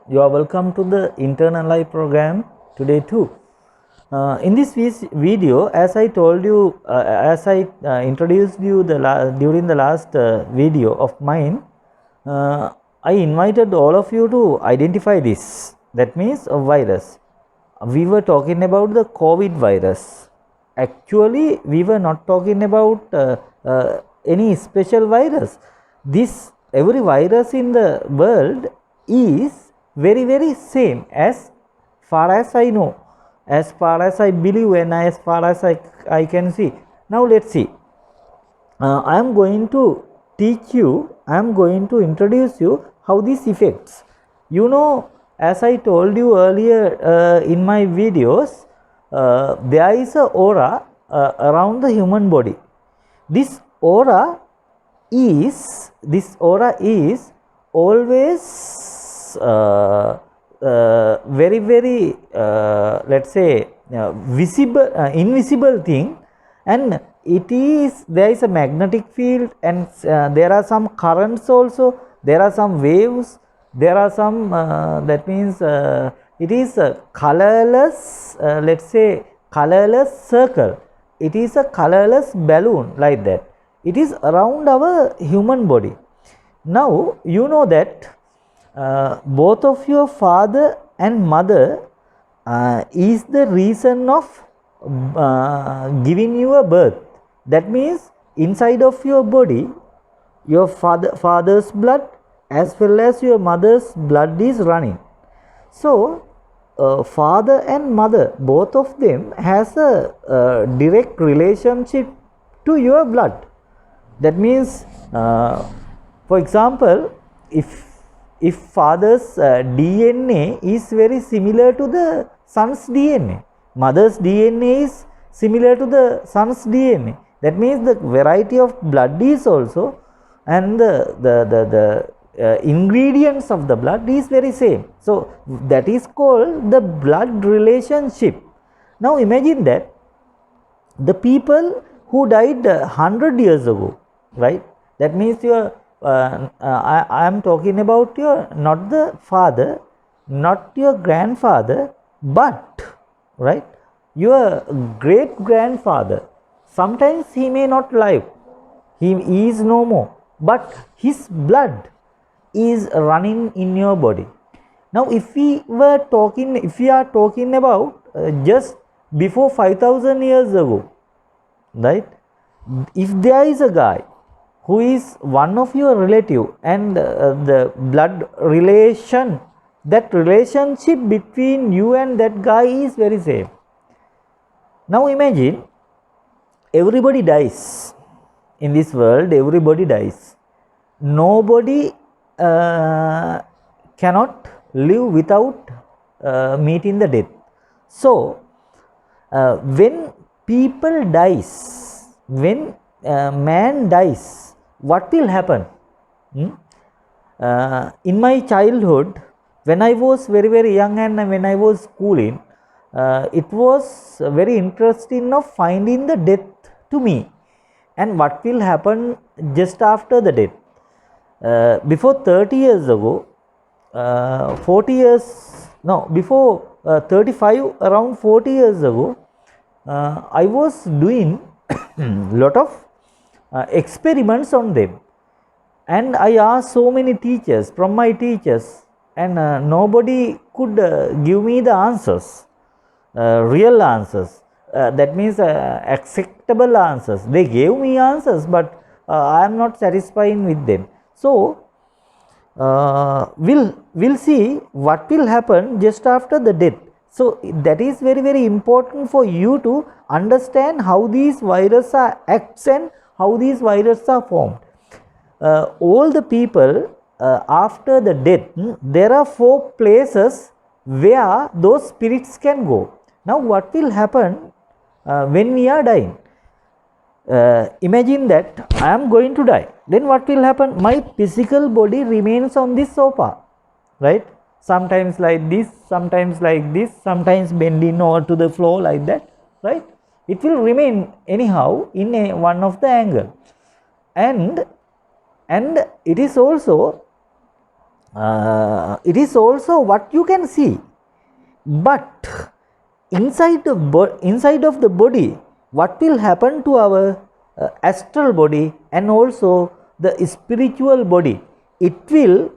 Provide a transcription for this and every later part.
You are welcome to the Internal Life program today too. In this video, as I told you, as I introduced you during the last video of mine, I invited all of you to identify this. That means a virus. We were talking about the COVID virus. Actually, we were not talking about any special virus. Every virus in the world is very same as far as I know, as far as I believe, and as far as I can see. Now let's see. I am going to teach you, I am going to introduce you how this affects. You know, as I told you earlier in my videos, there is a aura around the human body. This aura is always very let's say visible, invisible thing, and there is a magnetic field, and there are some currents also, there are some waves, there are some that means it is a colorless, let's say colorless circle, it is a colorless balloon, like that. It is around our human body. Now you know that both of your father and mother is the reason of giving you a birth. That means inside of your body, your father's blood as well as your mother's blood is running. So father and mother, both of them has a direct relationship to your blood. That means for example, if father's DNA is very similar to the son's DNA, mother's DNA is similar to the son's DNA, that means the variety of blood is also, and the ingredients of the blood is very same. So that is called the blood relationship. Now imagine that the people who died 100 years ago, right? That means your I am talking about your, not the father, not your grandfather, but right, your great grandfather. Sometimes he may not live, he is no more, but his blood is running in your body. Now if we are talking about just before 5000 years ago, right, if there is a guy who is one of your relative, and the blood relation, that relationship between you and that guy is very same. Now imagine, everybody dies in this world, everybody dies. Nobody cannot live without meeting the death. So when people dies, when man dies, what will happen? In my childhood, when I was very young and when I was schooling, it was very interesting of finding the death to me, and what will happen just after the death. Before 30 years ago, 40 years, no, before 35, around 40 years ago, I was doing lot of experiments on them, and I asked so many teachers, from my teachers, and nobody could give me the answers, real answers, that means acceptable answers. They gave me answers, but I am not satisfied with them. So we'll see what will happen just after the death. So that is very important for you to understand how these viruses are acts and how these viruses are formed. All the people after the death, there are 4 places where those spirits can go. Now what will happen when we are dying? Imagine that I am going to die, then what will happen? My physical body remains on this sofa, right? Sometimes like this, sometimes like this, sometimes bending over to the floor like that, right? It will remain anyhow in one of the angle, and it is also it is also what you can see, but inside of the body, what will happen to our astral body and also the spiritual body, it will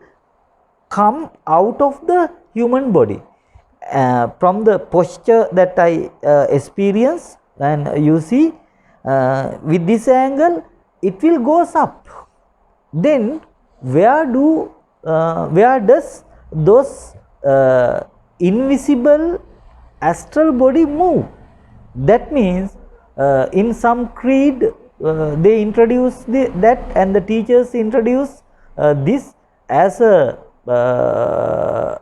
come out of the human body from the posture that I experience, and you see with this angle it will goes up. Then where does those invisible astral body move? That means in some creed they introduce that, and the teachers introduce this as a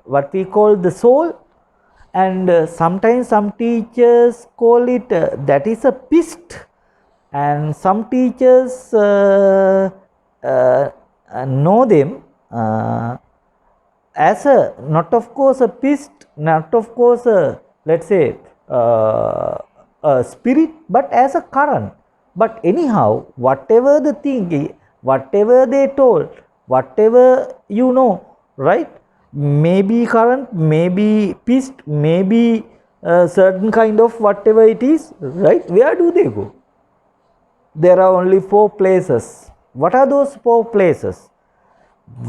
what we call the soul, and sometimes some teachers call it that is a pist, and some teachers know them as a, not of course a pist, not of course a, let's say a spirit, but as a current. But anyhow, whatever the thing, whatever they told, whatever you know, right, maybe current, maybe pist, maybe certain kind of whatever it is, right, where do they go? There are only 4 places. What are those 4 places?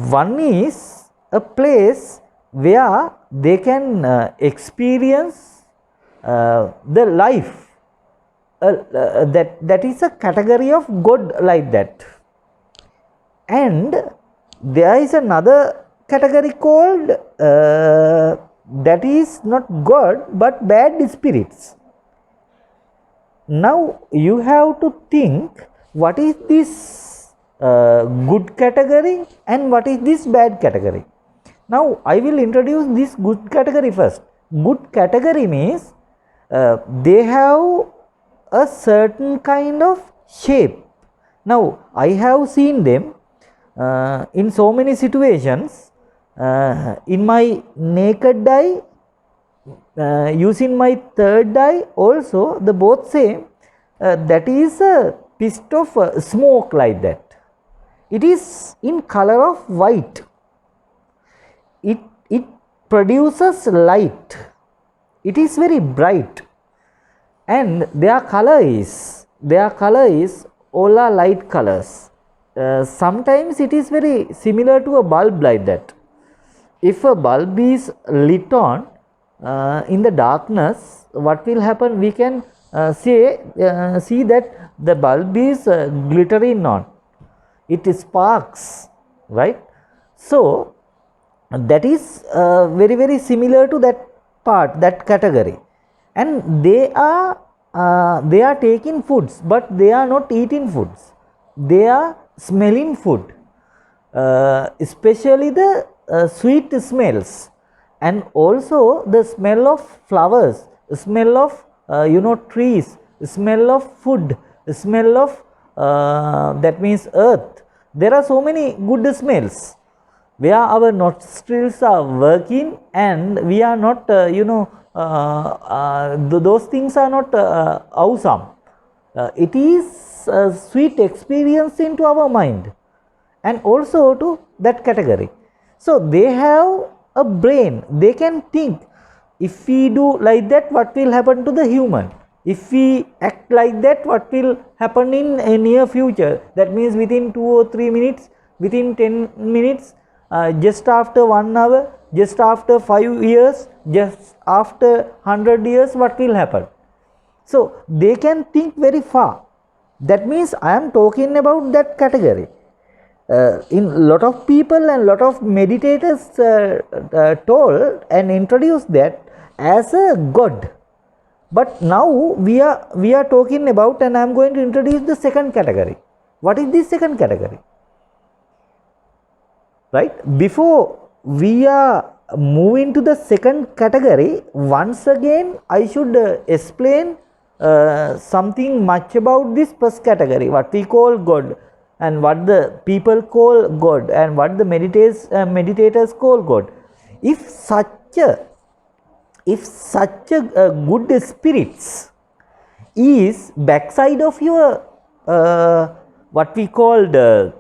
One is a place where they can experience the life, that is a category of God, like that. And there is another category called that is not God but bad spirits. Now you have to think, what is this good category and what is this bad category? Now I will introduce this good category first. Good category means they have a certain kind of shape. Now I have seen them in so many situations in my naked eye, using my third eye also, the both same, that is a pist of smoke, like that. It is in color of white. It produces light. It is very bright, and their color is all are light colors. Sometimes it is very similar to a bulb, like that. If a bulb is lit on in the darkness, what will happen? We can see that the bulb is glittering on. It sparks, right? So that is very similar to that part, that category. And they are taking foods, but they are not eating foods. They are smelling food, especially the sweet smells, and also the smell of flowers, smell of trees, smell of food, smell of that means earth. There are so many good smells where our nostrils are working, and we are not those things are not awesome. It is a sweet experience into our mind, and also to that category. So they have a brain, they can think, if we do like that, what will happen to the human? If we act like that, what will happen in a near future? That means within 2 or 3 minutes, within 10 minutes, just after 1 hour, just after 5 years, just after 100 years, what will happen? So they can think very far. That means I am talking about that category. In lot of people and lot of meditators told and introduced that as a God. But now we are talking about, and I am going to introduce the second category. What is this second category? Right? Before we are moving to the second category, once again I should explain something much about this first category, what we call God, and what the people call God, and what the meditators call God. If such a good spirits is backside of your what we call the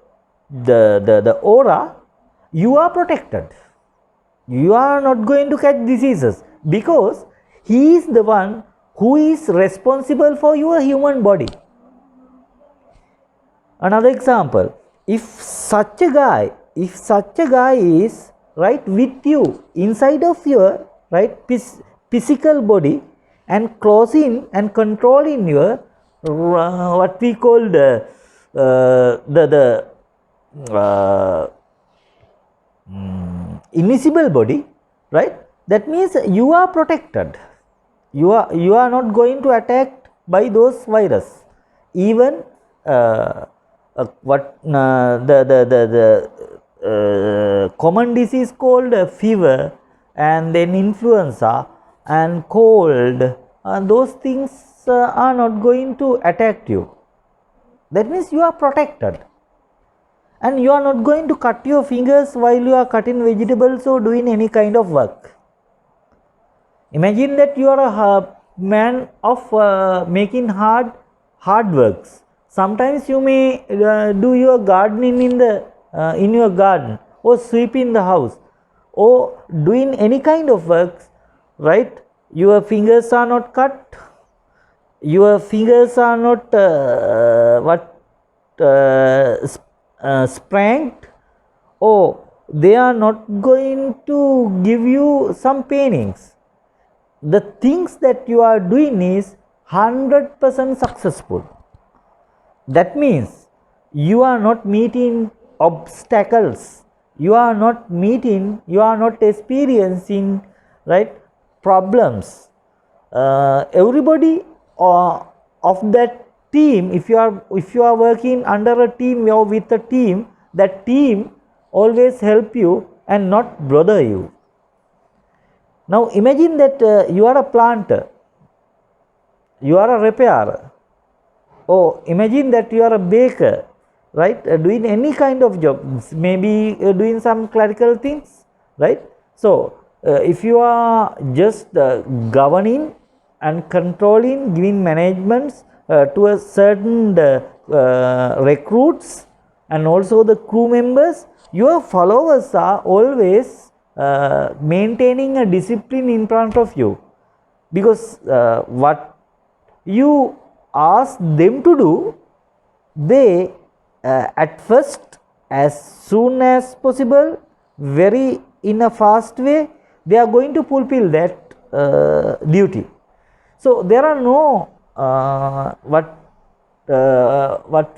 aura, you are protected. You are not going to catch diseases because he is the one who is responsible for your human body. Another example, if such a guy is right with you inside of your right physical body and closing and controlling your what we call the invisible body, right, that means you are protected. You are not going to attacked by those virus. Even the common disease called fever and then influenza and cold, those things are not going to attack you. That means you are protected, and you are not going to cut your fingers while you are cutting vegetables or doing any kind of work. Imagine that you are a man of making hard works. Sometimes you may do your gardening in your garden, or sweeping the house, or doing any kind of works, right? Your fingers are not cut, your fingers are not sprained, or they are not going to give you some painings. The things that you are doing is 100% successful. That means you are not meeting obstacles, you are not experiencing right problems. Everybody of that team, if you are working under a team or with a team, that team always help you and not bother you. Now imagine that you are a planter, you are a repairer, or imagine that you are a baker, right, doing any kind of job, maybe doing some clerical things, right. So if you are just governing and controlling, giving managements to a certain recruits and also the crew members, your followers are always maintaining a discipline in front of you, because what you ask them to do, they at first, as soon as possible, very in a fast way, they are going to fulfill that duty. So there are no what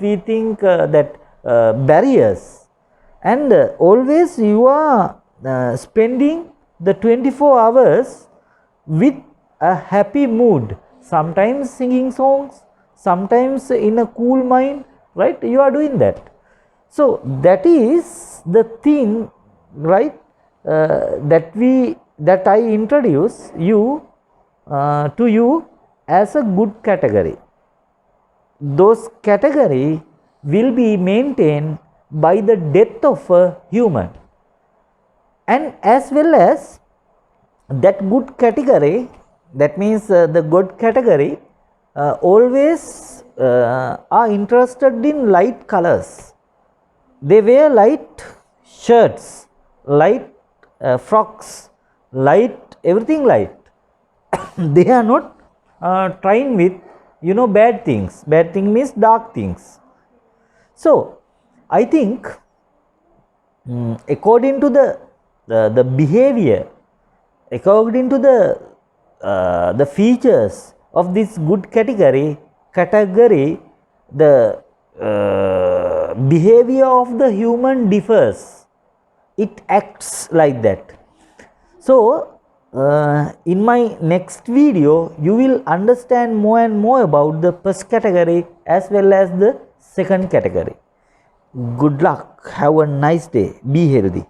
we think that barriers, and always you are spending the 24 hours with a happy mood, sometimes singing songs, sometimes in a cool mind, right, you are doing that. So that is the thing, right, that I introduce you to you as a good category. Those category will be maintained by the death of a human, and as well as that good category, that means the good category always are interested in light colors. They wear light shirts, light frocks, light everything light. They are not trying with bad things. Bad thing means dark things. So I think according to the behavior, according to the features of this good category, the behavior of the human differs. It acts like that. So in my next video, you will understand more and more about the first category as well as the second category. Good luck. Have a nice day. Be healthy.